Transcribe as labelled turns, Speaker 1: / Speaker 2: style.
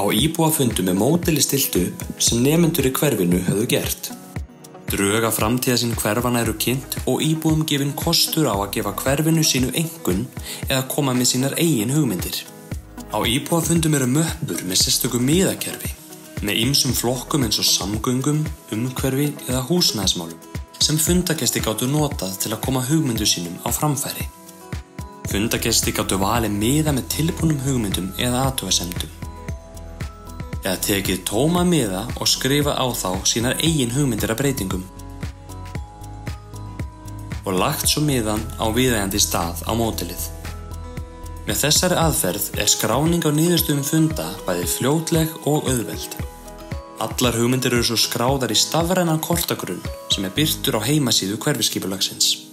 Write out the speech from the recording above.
Speaker 1: Á íbúafundum módeli stillt upp sem nemendur í hverfinu höfðu gert. Drög að framtíðarsýn hverfanna eru kynnt og íbúum gefinn kostur á að gefa hverfinu sínu einkunn eða koma með sínar eigin hugmyndir. Á íbúafundum eru möppur með sérstöku miðakerfi, með ýmsum flokkum eins og samgöngum, umhverfi eða húsnæðismálum, sem fundagestir gátu notað til að koma hugmyndum sínum á framfæri. Fundagestir gátu valið miða með tilbúnum hugmyndum eða athugasemdum. Eða tekið tóma miða og skrifa á þá sínar eigin hugmyndir að breytingum. Og lagt svo miðan á viðeigandi stað á módelið. Með þessari aðferð skráning á niðurstöðum funda bæði fljótleg og auðveld. Allar hugmyndir eru svo skráðar í stafrænan kortagrunn sem birtur á heimasíðu hverfiskipulagsins.